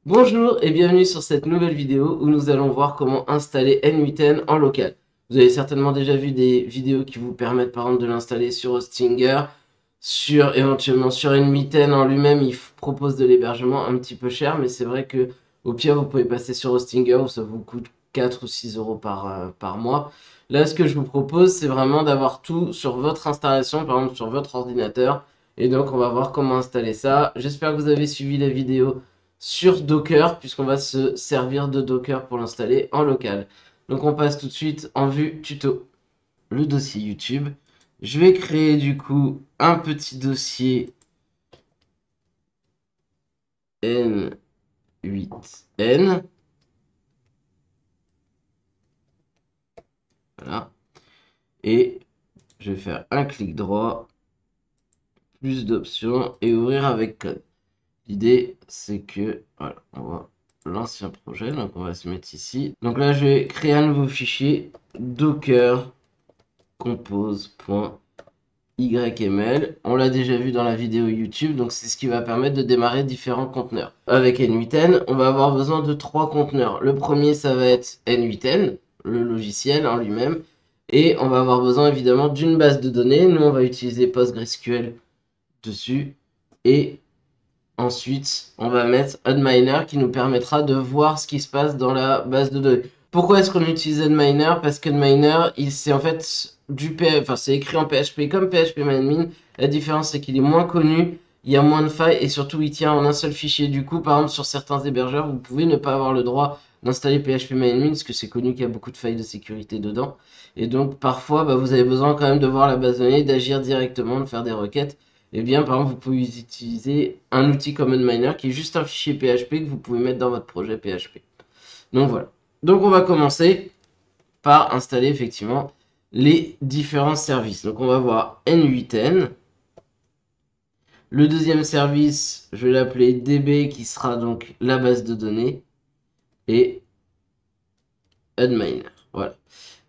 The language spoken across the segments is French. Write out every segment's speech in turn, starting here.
Bonjour et bienvenue sur cette nouvelle vidéo où nous allons voir comment installer N8N en local. Vous avez certainement déjà vu des vidéos qui vous permettent par exemple de l'installer sur Hostinger, éventuellement sur N8N en lui-même. Il propose de l'hébergement un petit peu cher, mais c'est vrai que au pire vous pouvez passer sur Hostinger où ça vous coûte 4 ou 6 euros par mois. Là, ce que je vous propose, c'est vraiment d'avoir tout sur votre installation, par exemple sur votre ordinateur. Et donc on va voir comment installer ça. J'espère que vous avez suivi la vidéo sur Docker, puisqu'on va se servir de Docker pour l'installer en local. Donc on passe tout de suite en vue tuto. Le dossier YouTube. Je vais créer du coup un petit dossier N8N. Voilà. Et je vais faire un clic droit, plus d'options et ouvrir avec code. L'idée, c'est que, voilà, on voit l'ancien projet, donc on va se mettre ici. Donc là, je vais créer un nouveau fichier docker compose.yml. On l'a déjà vu dans la vidéo YouTube, donc c'est ce qui va permettre de démarrer différents conteneurs. Avec N8N, on va avoir besoin de trois conteneurs. Le premier, ça va être N8N, le logiciel en lui-même. Et on va avoir besoin évidemment d'une base de données. Nous, on va utiliser PostgreSQL dessus. Et ensuite, on va mettre Adminer qui nous permettra de voir ce qui se passe dans la base de données. Pourquoi est-ce qu'on utilise Adminer? Parce qu'Adminer, c'est en fait enfin c'est écrit en PHP comme PHP-MyAdmin. La différence c'est qu'il est moins connu, il y a moins de failles et surtout il tient en un seul fichier. Du coup, par exemple sur certains hébergeurs, vous pouvez ne pas avoir le droit d'installer PHP-MyAdmin parce que c'est connu qu'il y a beaucoup de failles de sécurité dedans. Et donc parfois, vous avez besoin quand même de voir la base de données, d'agir directement, de faire des requêtes. Eh bien, par exemple, vous pouvez utiliser un outil comme Adminer qui est juste un fichier PHP que vous pouvez mettre dans votre projet PHP. Donc voilà. Donc on va commencer par installer effectivement les différents services. Donc on va voir N8N. Le deuxième service, je vais l'appeler DB qui sera donc la base de données et Adminer. Voilà.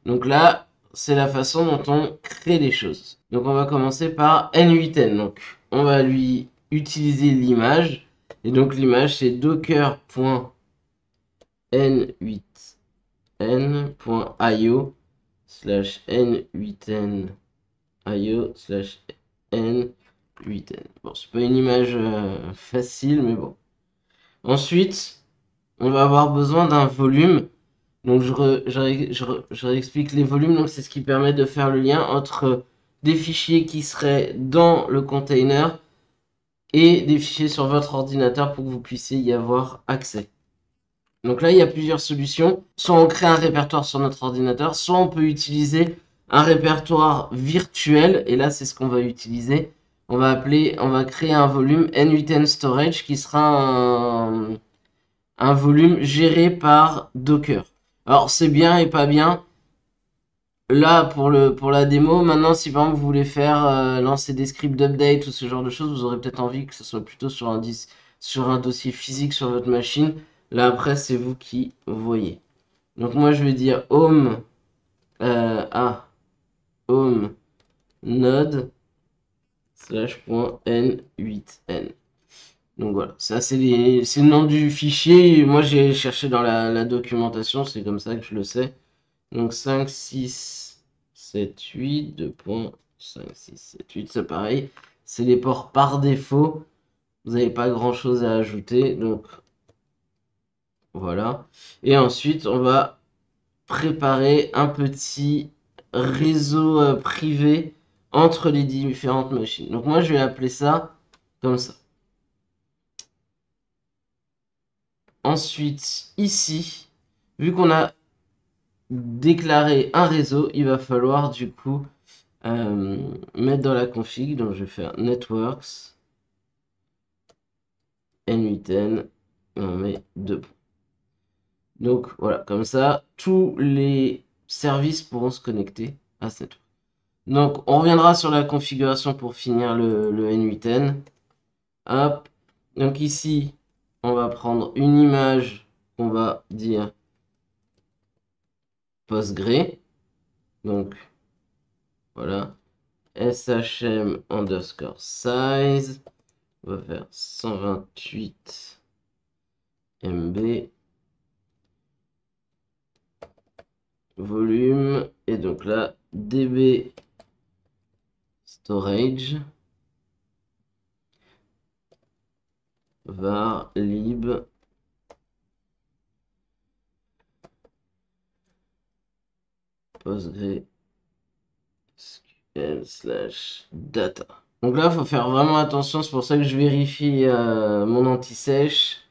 Donc là, c'est la façon dont on crée les choses. Donc on va commencer par N8N. Donc on va lui utiliser l'image. Et donc l'image c'est docker.n8n.io slash n8n.io slash n8n. Bon, c'est pas une image facile, mais bon. Ensuite, on va avoir besoin d'un volume. Donc je réexplique les volumes. Donc c'est ce qui permet de faire le lien entre des fichiers qui seraient dans le container et des fichiers sur votre ordinateur pour que vous puissiez y avoir accès. Donc là, il y a plusieurs solutions. Soit on crée un répertoire sur notre ordinateur, soit on peut utiliser un répertoire virtuel. Et là, c'est ce qu'on va utiliser. On va créer un volume N8N Storage qui sera un volume géré par Docker. Alors c'est bien et pas bien. Là pour la démo, maintenant si par exemple vous voulez faire lancer des scripts d'update ou ce genre de choses, vous aurez peut-être envie que ce soit plutôt sur un dossier physique sur votre machine. Là après c'est vous qui voyez. Donc moi je vais dire home home node /n8n. Donc voilà, ça c'est le nom du fichier. Moi j'ai cherché dans la documentation, c'est comme ça que je le sais. Donc 5, 6, 7, 8, 2.5, 6, 7, 8, c'est pareil. C'est les ports par défaut. Vous n'avez pas grand chose à ajouter. Donc voilà. Et ensuite, on va préparer un petit réseau privé entre les différentes machines. Donc moi, je vais appeler ça comme ça. Ensuite, ici, vu qu'on a déclaré un réseau, il va falloir du coup mettre dans la config. Donc je vais faire networks n8n et on met 2 points. Donc voilà, comme ça, tous les services pourront se connecter à cette network. Donc on reviendra sur la configuration pour finir le n8n. Hop. Donc ici, on va prendre une image qu'on va dire Postgre. Donc voilà. shm underscore size. On va faire 128 MB, volume, et donc là, DB storage, var lib, PostgreSQL/data. Donc là, il faut faire vraiment attention, c'est pour ça que je vérifie mon anti-sèche.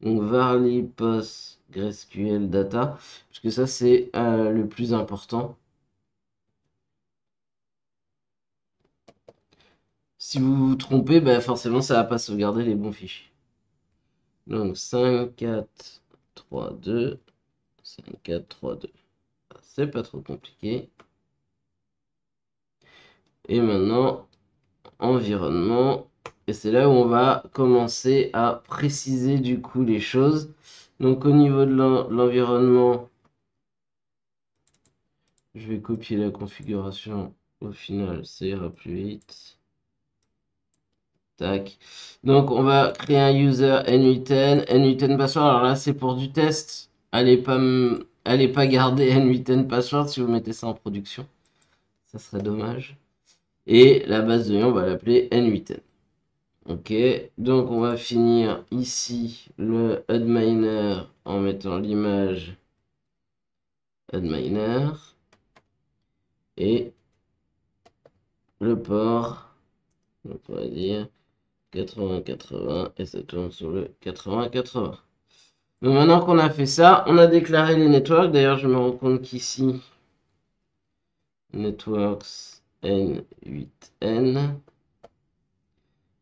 Donc var lib PostgreSQL data, parce que ça c'est le plus important. Si vous vous trompez, bah forcément ça va pas sauvegarder les bons fichiers. Donc 5, 4, 3, 2, 5, 4, 3, 2. C'est pas trop compliqué. Et maintenant, environnement. Et c'est là où on va commencer à préciser du coup les choses. Donc au niveau de l'environnement, je vais copier la configuration. Au final, ça ira plus vite. Tac. Donc on va créer un user n8n, n8n password. Alors là, c'est pour du test. Allez pas garder n8n password si vous mettez ça en production. Ça serait dommage. Et la base de données, on va l'appeler n8n. Ok, donc on va finir ici le adminer en mettant l'image adminer et le port, donc on va dire 80-80 et ça tourne sur le 80-80. Donc maintenant qu'on a fait ça, on a déclaré les networks. D'ailleurs, je me rends compte qu'ici, networks n8n,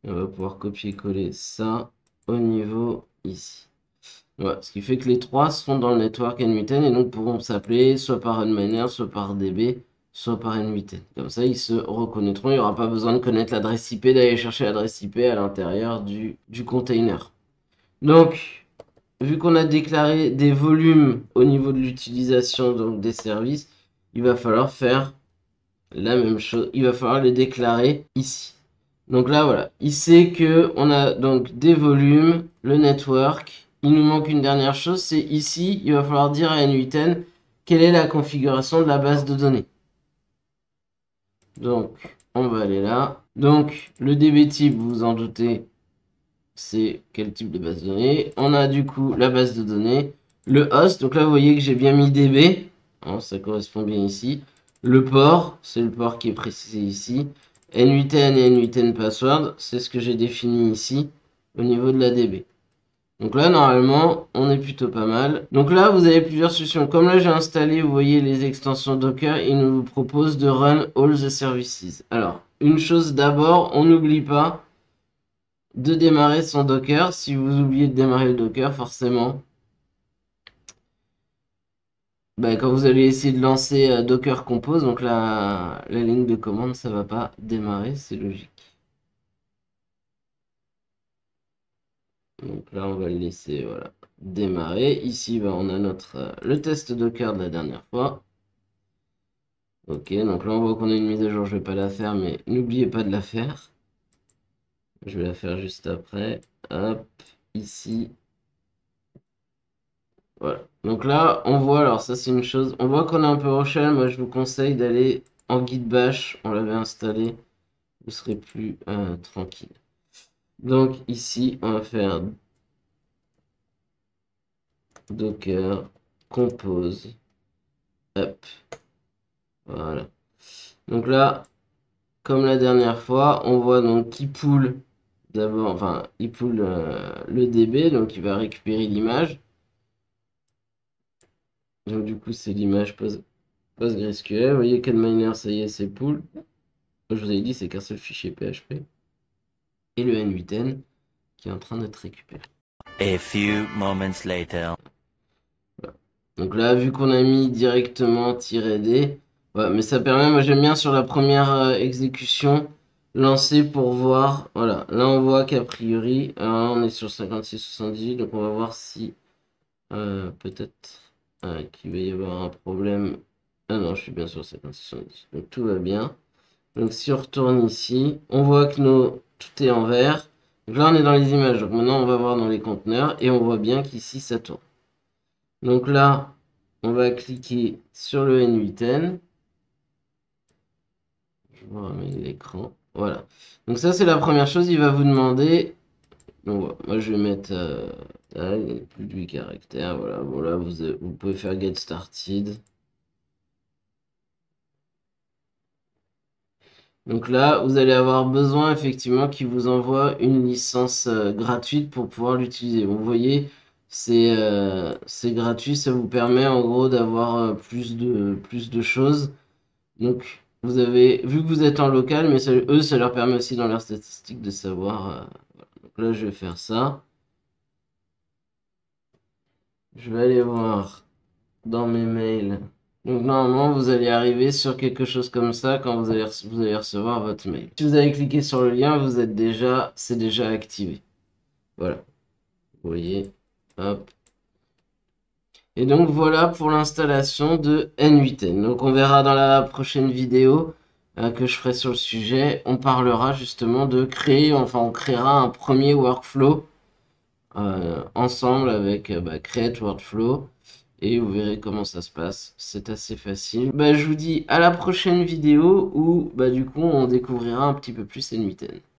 on va pouvoir copier-coller ça au niveau ici. Voilà, ce qui fait que les trois sont dans le network n8n et donc pourront s'appeler soit par unminer, soit par db, soit par n8n. Comme ça, ils se reconnaîtront. Il n'y aura pas besoin de connaître l'adresse IP, d'aller chercher l'adresse IP à l'intérieur du container. Donc, vu qu'on a déclaré des volumes au niveau de l'utilisation donc des services, il va falloir faire la même chose. Il va falloir les déclarer ici. Donc là, voilà. Il sait que on a donc des volumes, le network. Il nous manque une dernière chose, c'est ici, il va falloir dire à n8n quelle est la configuration de la base de données. Donc, on va aller là. Donc, le db type, vous vous en doutez, c'est quel type de base de données. On a du coup la base de données, le host. Donc là, vous voyez que j'ai bien mis db. Hein, ça correspond bien ici. Le port, c'est le port qui est précisé ici. n8n et n8n password, c'est ce que j'ai défini ici au niveau de la db. Donc là, normalement, on est plutôt pas mal. Donc là, vous avez plusieurs solutions. Comme là, j'ai installé, vous voyez, les extensions Docker, il nous propose de run all the services. Alors, une chose d'abord, on n'oublie pas de démarrer son Docker. Si vous oubliez de démarrer le Docker, forcément, quand vous allez essayer de lancer Docker Compose, donc la ligne de commande, ça va pas démarrer, c'est logique. Donc là, on va le laisser voilà, démarrer. Ici, on a le test Docker de la dernière fois. Ok, donc là, on voit qu'on a une mise à jour. Je vais pas la faire, mais n'oubliez pas de la faire. Je vais la faire juste après. Hop, ici. Voilà. Donc là, on voit, alors ça c'est une chose, on voit qu'on est un peu PowerShell. Moi je vous conseille d'aller en guide bash, on l'avait installé, vous serez plus tranquille. Donc ici, on va faire Docker compose. Hop, voilà. Donc là, comme la dernière fois, on voit donc qu'il pool d'abord, enfin, il pool le DB, donc il va récupérer l'image. Donc du coup, c'est l'image PostgreSQL. Vous voyez qu'adminer, ça y est, c'est pool. Je vous avais dit, c'est qu'un seul fichier PHP. Et le n8n qui est en train d'être récupéré. A few moments later. Voilà. Donc là, vu qu'on a mis directement -d, voilà, mais ça permet, moi j'aime bien sur la première exécution, lancer pour voir. Voilà, là on voit qu'a priori, on est sur 56-78, donc on va voir si peut-être qu'il va y avoir un problème. Ah non, je suis bien sur 56-70, donc tout va bien. Donc si on retourne ici, on voit que tout est en vert. Donc là, on est dans les images. Donc maintenant, on va voir dans les conteneurs et on voit bien qu'ici, ça tourne. Donc là, on va cliquer sur le N8N. Je vais remettre l'écran. Voilà. Donc ça, c'est la première chose. Il va vous demander. Donc moi, je vais mettre plus de 8 caractères. Voilà. Bon, là, vous pouvez faire Get Started. Donc là, vous allez avoir besoin effectivement qu'il vous envoie une licence gratuite pour pouvoir l'utiliser. Vous voyez, c'est gratuit, ça vous permet en gros d'avoir plus de choses. Donc vous avez, vu que vous êtes en local, mais eux, ça leur permet aussi dans leurs statistiques de savoir. Voilà. Donc là, je vais faire ça. Je vais aller voir dans mes mails. Donc normalement, vous allez arriver sur quelque chose comme ça quand vous allez recevoir votre mail. Si vous avez cliqué sur le lien, c'est déjà activé. Voilà, vous voyez, hop. Et donc voilà pour l'installation de N8N. Donc on verra dans la prochaine vidéo que je ferai sur le sujet. On parlera justement de créer, enfin on créera un premier workflow ensemble avec Create Workflow. Et vous verrez comment ça se passe. C'est assez facile. Je vous dis à la prochaine vidéo où du coup on découvrira un petit peu plus N8N.